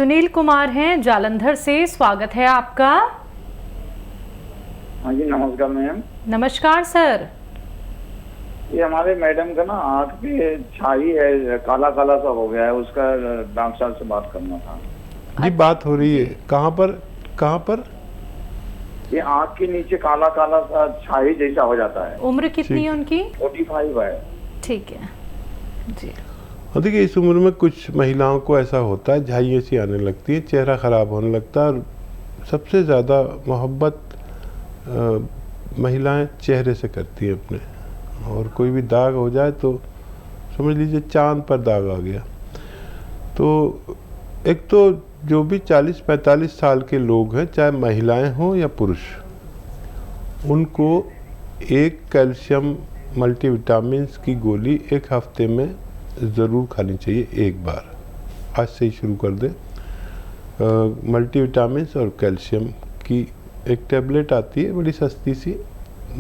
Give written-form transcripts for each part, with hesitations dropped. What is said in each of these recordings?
सुनील कुमार हैं जालंधर से, स्वागत है आपका। हाँ जी नमस्कार मैम। नमस्कार सर। ये हमारे मैडम का ना आँख पे छाई है, काला काला सा हो गया है, उसका डॉक्टर साहब से बात करना था। जी बात हो रही है, कहाँ पर? ये आँख के नीचे काला काला सा छाई जैसा हो जाता है। उम्र कितनी है उनकी? 45 है। ठीक है जी। देखिए इस उम्र में कुछ महिलाओं को ऐसा होता है, झाइयाँ सी आने लगती है, चेहरा ख़राब होने लगता है। और सबसे ज़्यादा मोहब्बत महिलाएं चेहरे से करती हैं अपने, और कोई भी दाग हो जाए तो समझ लीजिए चांद पर दाग आ गया। तो एक तो जो भी 40-45 साल के लोग हैं, चाहे महिलाएं हों या पुरुष, उनको एक कैल्शियम मल्टीविटामिन्स की गोली एक हफ्ते में ज़रूर खानी चाहिए एक बार। आज से ही शुरू कर दें। मल्टीविटामिन्स और कैल्शियम की एक टैबलेट आती है, बड़ी सस्ती सी,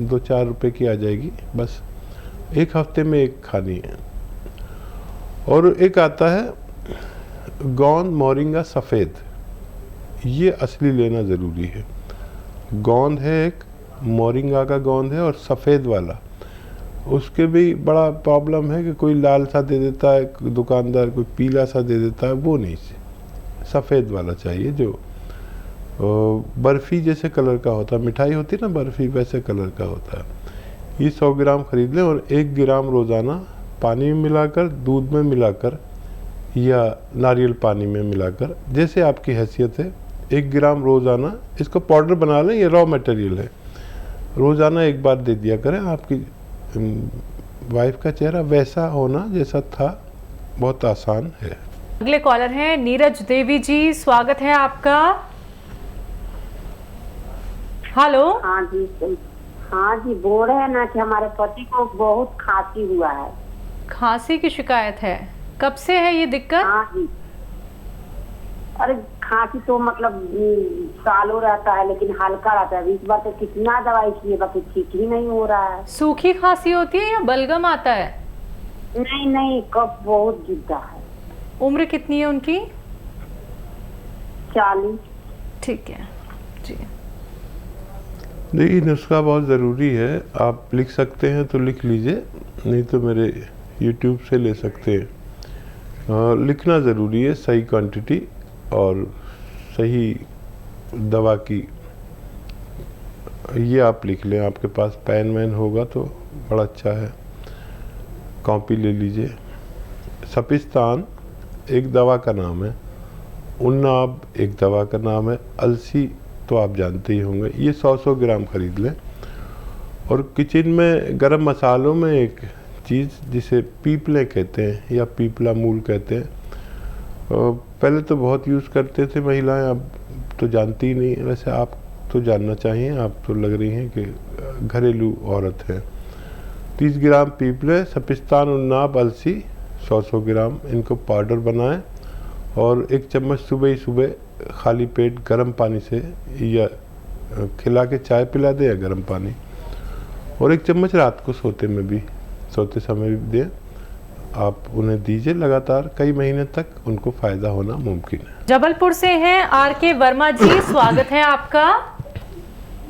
2-4 रुपए की आ जाएगी, बस एक हफ्ते में एक खानी है। और एक आता है गोंद मोरिंगा सफ़ेद, ये असली लेना ज़रूरी है। गोंद है एक, मोरिंगा का गोंद है, और सफ़ेद वाला, उसके भी बड़ा प्रॉब्लम है कि कोई लाल सा दे देता है दुकानदार, कोई पीला सा दे देता है, वो नहीं, सफ़ेद वाला चाहिए जो बर्फ़ी जैसे कलर का होता है। मिठाई होती है ना बर्फ़ी, वैसे कलर का होता है। ये 100 ग्राम ख़रीद लें, और 1 ग्राम रोज़ाना पानी में मिलाकर, दूध में मिलाकर या नारियल पानी में मिलाकर, जैसे आपकी हैसियत है, 1 ग्राम रोज़ाना इसको पाउडर बना लें। ये रॉ मटेरियल है, रोज़ाना एक बार दे दिया करें। आपकी वाइफ का चेहरा वैसा होना जैसा था, बहुत आसान है। अगले कॉलर हैं नीरज देवी जी, स्वागत है आपका। हेलो। हाँ जी बोल रहे हैं ना कि हमारे पति को बहुत खांसी हुआ है। खांसी की शिकायत है, कब से है ये दिक्कत? हाँ जी, अरे खांसी तो मतलब सालों रहता है, लेकिन हल्का रहता है। इस बार तो कितना दवाई किए, बाकी ठीक ही नहीं हो रहा है। सूखी खांसी होती है या बलगम आता है? नहीं, कफ बहुत गिरता है। उम्र कितनी है उनकी? 40। ठीक है जी। देखिए नुस्खा बहुत ज़रूरी है, आप लिख सकते हैं तो लिख लीजिए, नहीं तो मेरे YouTube से ले सकते हैं। लिखना ज़रूरी है, सही क्वांटिटी और सही दवा की। ये आप लिख लें, आपके पास पेन वैन होगा तो बड़ा अच्छा है, कॉपी ले लीजिए। सपिस्तान एक दवा का नाम है, उन्नाब एक दवा का नाम है, अलसी तो आप जानते ही होंगे। ये 100 ग्राम खरीद लें। और किचन में गरम मसालों में एक चीज़ जिसे पीपले कहते हैं या पीपला मूल कहते हैं, पहले तो बहुत यूज़ करते थे महिलाएं, अब तो जानती ही नहीं। वैसे आप तो जानना चाहिए, आप तो लग रही हैं कि घरेलू औरत हैं। 30 ग्राम पीपले, सपिस्तान, उन्नाब, अलसी 100 ग्राम, इनको पाउडर बनाएं और 1 चम्मच सुबह ही सुबह खाली पेट गर्म पानी से, या खिला के चाय पिला दें या गर्म पानी, और 1 चम्मच रात को सोते समय भी दें। आप उन्हें दीजिए लगातार कई महीने तक, उनको फ़ायदा होना मुमकिन है। जबलपुर से हैं आर.के. वर्मा जी, स्वागत है आपका।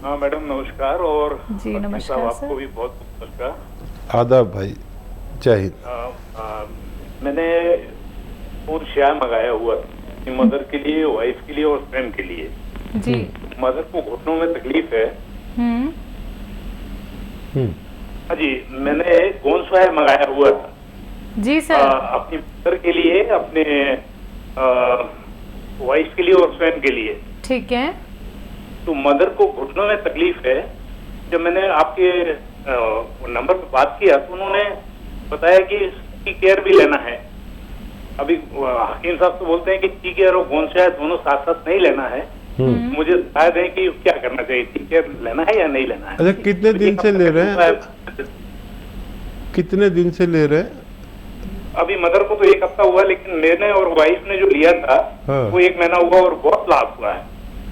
हाँ मैडम नमस्कार। और जी नमस्कार आपको भी बहुत नमस्कार। आदाब भाई, जय हिंद। मैंने फूड शेयर मंगाया हुआ था मदर के लिए, वाइफ के लिए और फ्रेंड के लिए जी। मदर को घुटनों में तकलीफ है। हाँ जी, मैंने गोंसवायर मंगाया हुआ था जी सर। अपनी मदर के लिए, अपने वाइफ के लिए और फ्रेंड के लिए। ठीक है। तो मदर को घुटनों में तकलीफ है। जब मैंने आपके नंबर पर बात किया तो उन्होंने बताया कि इसकी केयर भी लेना है। अभी हकीम साहब तो बोलते हैं कि टी केयर और गोंसवायर दोनों साथ साथ नहीं लेना है। मुझे शायद है कि क्या करना चाहिए, टी केयर लेना है या नहीं लेना है? अच्छा, कितने दिन से ले रहे हैं? कितने दिन से ले रहे हैं? अभी मदर को तो 1 हफ्ता हुआ, लेकिन मैंने और वाइफ ने जो लिया था वो 1 महीना हुआ और बहुत लाभ हुआ है।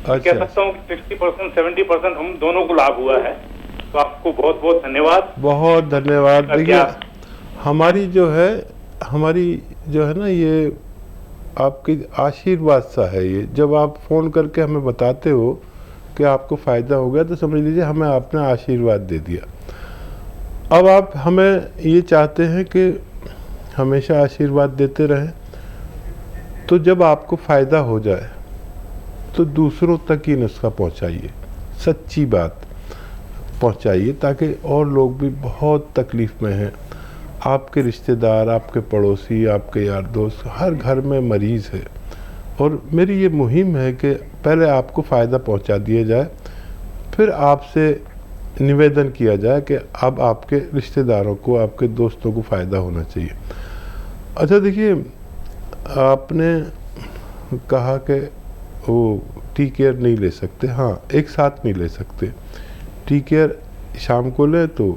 अच्छा। कह सकता हूँ कि 60% 70% हम दोनों को लाभ हुआ है। तो आपको बहुत बहुत धन्यवाद। बहुत धन्यवाद। देखिए हमारी जो है ना, ये आपके आशीर्वाद सा है ये। जब आप फ़ोन करके हमें बताते हो कि आपको फ़ायदा हो गया तो समझ लीजिए हमें आपने आशीर्वाद दे दिया। अब आप हमें ये चाहते हैं कि हमेशा आशीर्वाद देते रहें, तो जब आपको फ़ायदा हो जाए तो दूसरों तक ये नुस्खा पहुंचाइए, सच्ची बात पहुंचाइए, ताकि और लोग भी बहुत तकलीफ़ में हैं। आपके रिश्तेदार, आपके पड़ोसी, आपके यार दोस्त, हर घर में मरीज़ है। और मेरी ये मुहिम है कि पहले आपको फ़ायदा पहुंचा दिया जाए, फिर आपसे निवेदन किया जाए कि अब आपके रिश्तेदारों को, आपके दोस्तों को फ़ायदा होना चाहिए। अच्छा देखिए, आपने कहा कि वो टी केयर नहीं ले सकते। हाँ, एक साथ नहीं ले सकते। टी केयर शाम को लें तो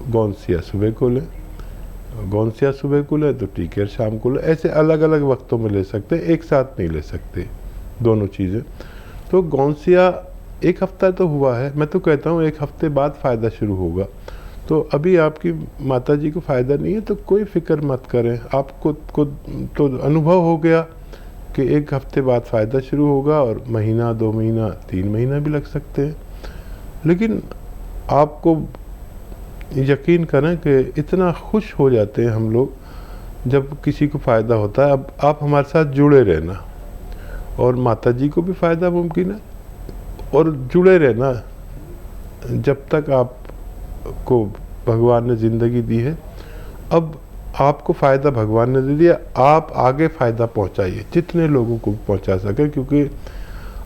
गौनसिया सुबह को लें, गौनसिया सुबह को लें तो टी केयर शाम को लें। ऐसे अलग अलग वक्तों में ले सकते, एक साथ नहीं ले सकते दोनों चीज़ें। तो गौनसिया 1 हफ्ता तो हुआ है, मैं तो कहता हूँ 1 हफ्ते बाद फ़ायदा शुरू होगा। तो अभी आपकी माताजी को फ़ायदा नहीं है तो कोई फ़िक्र मत करें। आपको तो अनुभव हो गया कि 1 हफ्ते बाद फ़ायदा शुरू होगा, और महीना, 2 महीना, 3 महीना भी लग सकते हैं। लेकिन आपको यकीन करें कि इतना खुश हो जाते हैं हम लोग जब किसी को फ़ायदा होता है। अब आप हमारे साथ जुड़े रहना, और माताजी को भी फ़ायदा मुमकिन है, और जुड़े रहना जब तक आपको भगवान ने ज़िंदगी दी है। अब आपको फ़ायदा भगवान ने दे दिया, आप आगे फ़ायदा पहुंचाइए, जितने लोगों को पहुंचा सके, क्योंकि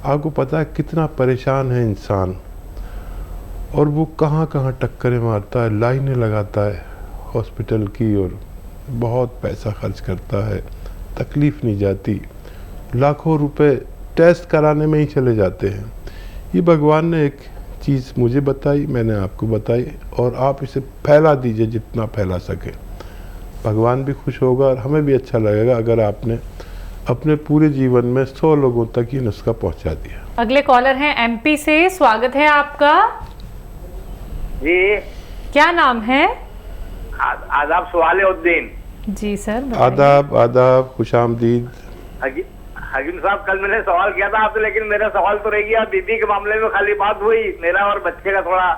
आपको पता है कितना परेशान है इंसान, और वो कहाँ कहाँ टक्करें मारता है, लाइनें लगाता है हॉस्पिटल की, और बहुत पैसा खर्च करता है, तकलीफ़ नहीं जाती, लाखों रुपए टेस्ट कराने में ही चले जाते हैं। ये भगवान ने एक चीज़ मुझे बताई, मैंने आपको बताई, और आप इसे फैला दीजिए जितना फैला सके। भगवान भी खुश होगा और हमें भी अच्छा लगेगा अगर आपने अपने पूरे जीवन में 100 लोगों तक ये नुस्खा पहुंचा दिया। अगले कॉलर हैं एमपी से, स्वागत है आपका जी। क्या नाम है? आदाब, सवाल-ए-उद्दीन। जी सर बताइए। आदाब आदाब, खुशामदीद। हकीम साहब, कल मैंने सवाल किया था आपसे, लेकिन मेरा सवाल तो रह गया। बीबी के मामले में खाली बात हुई, मेरा और बच्चे का थोड़ा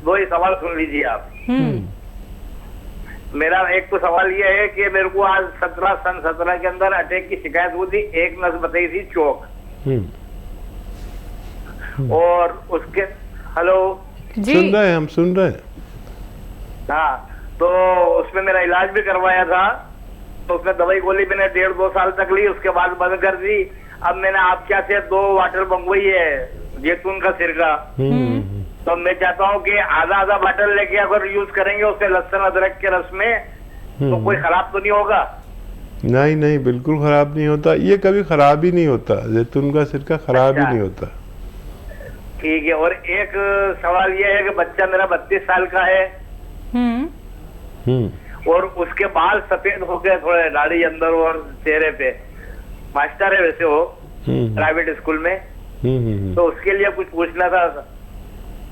2 ही सवाल सुन लीजिए आप। मेरा एक तो सवाल ये है कि मेरे को आज सन 17 के अंदर अटैक की शिकायत हुई थी, एक नस बताई थी चौक, और उसके हेलो जी सुन रहे हैं, हम सुन रहे हैं। हाँ, तो उसमें मेरा इलाज भी करवाया था, तो उसमें दवाई गोली मैंने 1.5-2 साल तक ली, उसके बाद बंद कर दी। अब मैंने आपके यहाँ से 2 वाटर मंगवाई है, जैतून का सिरका। तो मैं चाहता हूँ कि आधा बाटल लेके अगर यूज करेंगे उससे लहसुन अदरक के रस में, तो कोई खराब तो नहीं होगा? नहीं नहीं, बिल्कुल ख़राब नहीं होता, ये कभी ख़राब ही नहीं होता, जैतून का सिरका ख़राब ही नहीं होता। ठीक है। और एक सवाल ये है कि बच्चा मेरा 32 साल का है, और उसके बाल सफेद हो गए थोड़े, दाढ़ी अंदर और चेहरे पे। मास्टर है वैसे वो, प्राइवेट स्कूल में, तो उसके लिए कुछ पूछना था।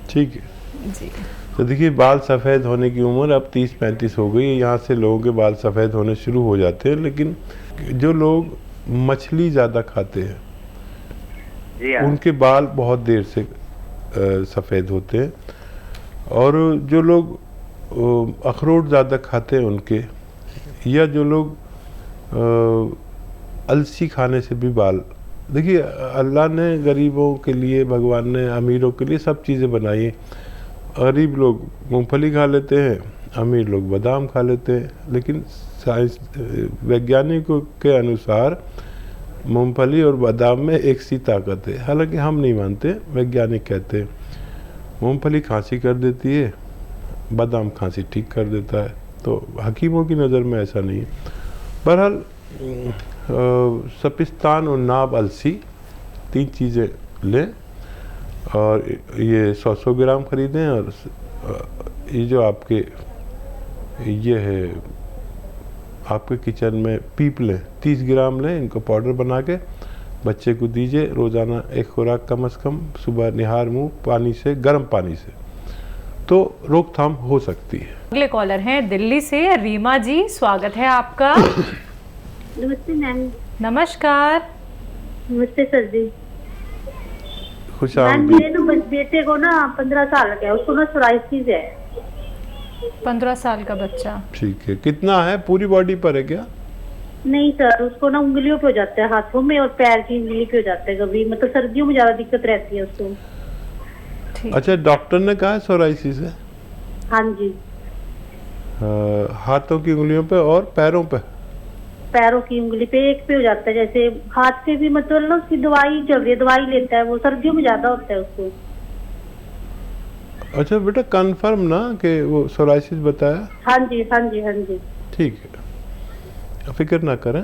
ठीक है जी। तो देखिए, बाल सफ़ेद होने की उम्र अब 30-35 हो गई है, यहाँ से लोगों के बाल सफ़ेद होने शुरू हो जाते हैं। लेकिन जो लोग मछली ज़्यादा खाते हैं, जी हाँ, उनके बाल बहुत देर से सफ़ेद होते हैं, और जो लोग अखरोट ज़्यादा खाते हैं उनके, या जो लोग अलसी खाने से भी बाल। देखिए, अल्लाह ने गरीबों के लिए, भगवान ने अमीरों के लिए सब चीज़ें बनाई हैं। गरीब लोग मूंगफली खा लेते हैं, अमीर लोग बादाम खा लेते हैं, लेकिन साइंस वैज्ञानिकों के अनुसार मूंगफली और बादाम में एक सी ताकत है। हालांकि हम नहीं मानते, वैज्ञानिक कहते हैं मूंगफली खांसी कर देती है, बादाम खांसी ठीक कर देता है। तो हकीमों की नज़र में ऐसा नहीं है। बहरहाल सपिस्तान और नाब अलसी 3 चीज़ें लें, और ये 100 ग्राम ख़रीदें। और ये जो आपके ये है आपके किचन में पीप लें, 30 ग्राम लें, इनको पाउडर बना के बच्चे को दीजिए रोज़ाना, एक खुराक कम से कम, सुबह निहार मुँह पानी से, गर्म पानी से, तो रोकथाम हो सकती है। अगले कॉलर हैं दिल्ली से रीमा जी, स्वागत है आपका। नमस्ते मैम। नमस्कार। नमस्ते सर जी। खुश मैम आमदीद। मेरे ना बेटे को ना 15 साल का है, उसको ना सोराइसिस है। 15 साल का बच्चा। ठीक है, कितना है, पूरी बॉडी पर है क्या? नहीं सर, उसको ना उंगलियों पे हो जाता है, हाथों में और पैर की उंगली पे हो जाता है कभी, मतलब सर्दियों में ज्यादा दिक्कत रहती है उसको। ठीक। अच्छा, डॉक्टर ने कहा है सोराइसिस है? हाँ जी। हाथों की उंगलियों पे और पैरों पे? पैरों की उंगली पे, एक पे हो जाता है, जैसे हाथ से भी, मतलब ना उसकी दवाई चल रही है, दवाई लेता है वो, सर्दियों में ज्यादा होता है उसको। अच्छा बेटा, कंफर्म ना कि वो सोराइसिस बताया? हाँ जी हाँ जी हाँ जी। ठीक है, फिक्र ना करें,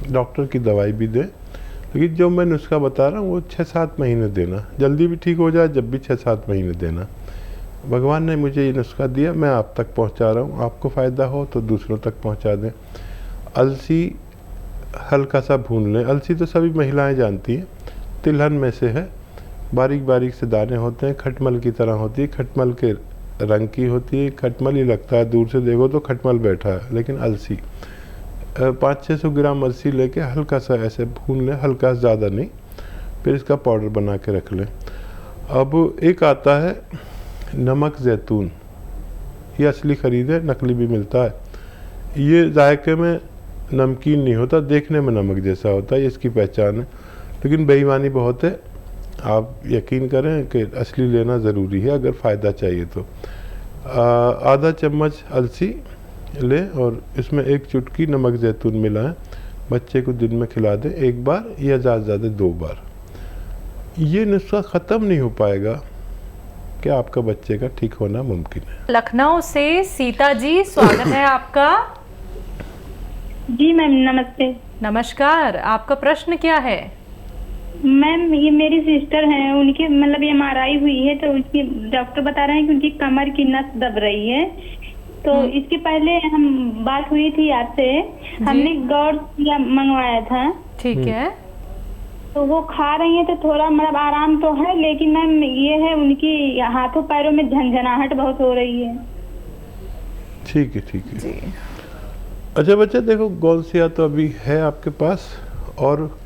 डॉक्टर की दवाई भी दें, लेकिन जो मैं नुस्खा बता रहा हूँ वो 6-7 महीने देना, जल्दी भी ठीक हो जाए जब भी 6-7 महीने देना। भगवान ने मुझे ये नुस्खा दिया, मैं आप तक पहुँचा रहा हूँ, आपको फ़ायदा हो तो दूसरों तक पहुँचा दें। अलसी हल्का सा भून लें, अलसी तो सभी महिलाएं जानती हैं, तिलहन में से है, बारीक बारीक से दाने होते हैं, खटमल की तरह होती है, खटमल के रंग की होती है, खटमल ही लगता है, दूर से देखो तो खटमल बैठा है, लेकिन अलसी 500-600 ग्राम अलसी लेके हल्का सा ऐसे भून लें, हल्का, ज़्यादा नहीं, फिर इसका पाउडर बना के रख लें। अब एक आता है नमक ज़ैतून, ये असली ख़रीद है, नकली भी मिलता है। ये जायके में नमकीन नहीं होता, देखने में नमक जैसा होता है, ये इसकी पहचान है, लेकिन बेईमानी बहुत है। आप यकीन करें कि असली लेना ज़रूरी है अगर फ़ायदा चाहिए तो। आधा चम्मच अलसी लें और इसमें 1 चुटकी नमक ज़ैतून मिलाएं, बच्चे को दिन में खिला दें 1 बार या ज़्यादा से ज़्यादा 2 बार। ये नुस्खा ख़त्म नहीं हो पाएगा कि आपका बच्चे का ठीक होना मुमकिन है। लखनऊ से सीता जी, स्वागत है आपका। जी मैम नमस्ते। नमस्कार, आपका प्रश्न क्या है? मैम ये मेरी सिस्टर हैं, उनकी मतलब MRI हुई है, तो उनकी डॉक्टर बता रहे हैं कि उनकी कमर की नस दब रही है। तो इसके पहले हम बात हुई थी आपसे, हमने गौर मंगवाया था। ठीक है। तो वो खा रही हैं तो थोड़ा मतलब आराम तो है, लेकिन मैम ये है उनकी हाथों पैरों में झंझनाहट बहुत हो रही है। ठीक है, ठीक है। अच्छा बच्चा, देखो गौलसिया तो अभी है आपके पास, और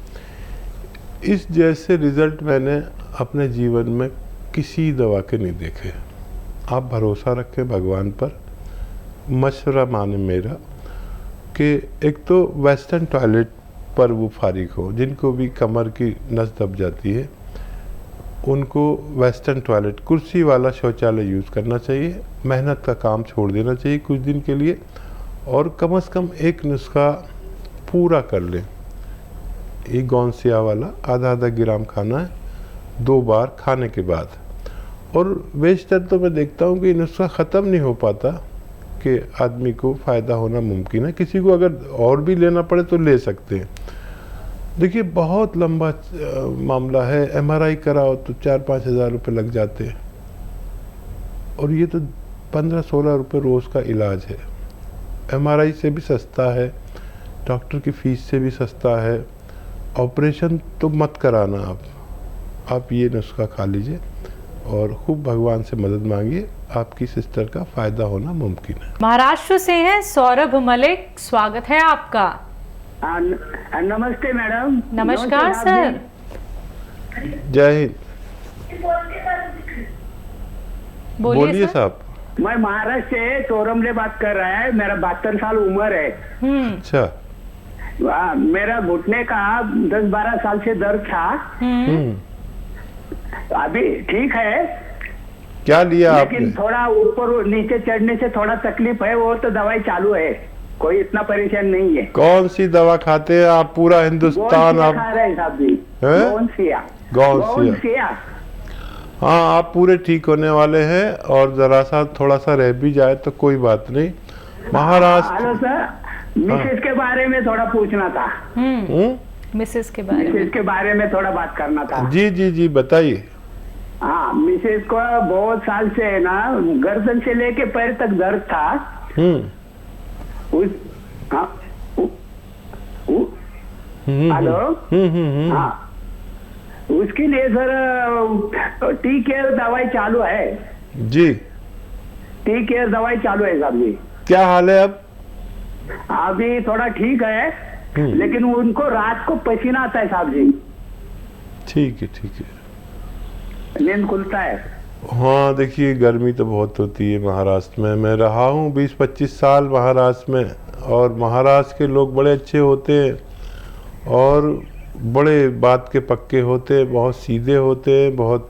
इस जैसे रिजल्ट मैंने अपने जीवन में किसी दवा के नहीं देखे। आप भरोसा रखें भगवान पर, मशवरा माने मेरा कि एक तो वेस्टर्न टॉयलेट पर वो फारिग हो, जिनको भी कमर की नस दब जाती है उनको वेस्टर्न टॉयलेट, कुर्सी वाला शौचालय यूज़ करना चाहिए, मेहनत का काम छोड़ देना चाहिए कुछ दिन के लिए, और कम से कम एक नुस्खा पूरा कर लें। ये गौनसिया वाला आधा ग्राम खाना है 2 बार खाने के बाद। और बेशतर तो मैं देखता हूँ कि नुस्खा ख़त्म नहीं हो पाता कि आदमी को फ़ायदा होना मुमकिन है। किसी को अगर और भी लेना पड़े तो ले सकते हैं। देखिए बहुत लंबा मामला है, MRI कराओ तो 4-5 हज़ार रुपये लग जाते हैं, और ये तो 15-16 रुपये रोज़ का इलाज है। MRI से भी सस्ता है, डॉक्टर की फ़ीस से भी सस्ता है। ऑपरेशन तो मत कराना आप ये नुस्खा खा लीजिए और खूब भगवान से मदद मांगिए, आपकी सिस्टर का फ़ायदा होना मुमकिन है। महाराष्ट्र से हैं सौरभ मलिक, स्वागत है आपका। नमस्ते मैडम। नमस्कार सर। जय हिंद। बोलिए सर। साहब। मैं महाराष्ट्र से चोरमले बात कर रहा है, मेरा 72 साल उम्र है। अच्छा। मेरा घुटने का 10-12 साल से दर्द था, अभी ठीक है। क्या लिया आपने? लेकिन थोड़ा ऊपर नीचे चढ़ने से थोड़ा तकलीफ है, वो तो दवाई चालू है, कोई इतना परेशान नहीं है। कौन सी दवा खाते हैं आप? पूरा हिंदुस्तान आप खा रहे हैं साहब जी। गौनसिया। हाँ, आप पूरे ठीक होने वाले हैं, और जरा सा थोड़ा सा रह भी जाए तो कोई बात नहीं। महाराष्ट्र। हेलो सर, मिसेस के बारे में थोड़ा पूछना था। मिसेस के बारे में थोड़ा बात करना था। जी बताइए। हाँ, मिसेस को बहुत साल से ना गर्दन से लेके पैर तक दर्द था। हेलो। हाँ, उसके लिए सर टी केयर दवाई चालू है जी। टी केयर दवाई चालू है साहब जी। क्या हाल है अब? अभी थोड़ा ठीक है, लेकिन उनको रात को पसीना आता है साहब जी, ठीक है, ठीक है। नींद खुलता है। हाँ, देखिए गर्मी तो बहुत होती है महाराष्ट्र में। मैं रहा हूँ 20-25 साल महाराष्ट्र में, और महाराष्ट्र के लोग बड़े अच्छे होते हैं और बड़े बात के पक्के होते हैं, बहुत सीधे होते हैं, बहुत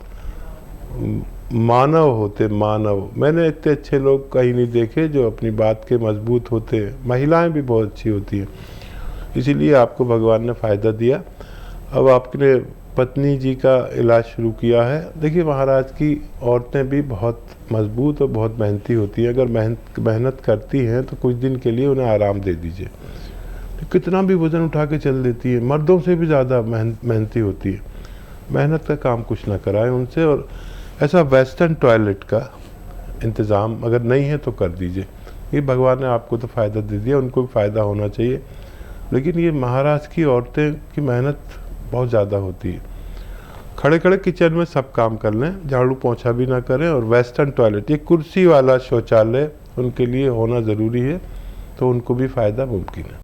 मानव होते, मानव। मैंने इतने अच्छे लोग कहीं नहीं देखे जो अपनी बात के मजबूत होते हैं। महिलाएं भी बहुत अच्छी होती हैं, इसीलिए आपको भगवान ने फ़ायदा दिया। अब आपने पत्नी जी का इलाज शुरू किया है। देखिए महाराज की औरतें भी बहुत मजबूत और बहुत मेहनती होती हैं। अगर मेहनत करती हैं तो कुछ दिन के लिए उन्हें आराम दे दीजिए। तो कितना भी वज़न उठा के चल देती है, मर्दों से भी ज़्यादा मेहनती होती है। मेहनत का काम कुछ ना कराएं उनसे। और ऐसा वेस्टर्न टॉयलेट का इंतज़ाम अगर नहीं है तो कर दीजिए। ये भगवान ने आपको तो फ़ायदा दे दिया, उनको भी फ़ायदा होना चाहिए। लेकिन ये महाराष्ट्र की औरतें की मेहनत बहुत ज़्यादा होती है। खड़े खड़े किचन में सब काम कर लें, झाड़ू पोंछा भी ना करें। और वेस्टर्न टॉयलेट, ये कुर्सी वाला शौचालय उनके लिए होना ज़रूरी है, तो उनको भी फ़ायदा मुमकिन है।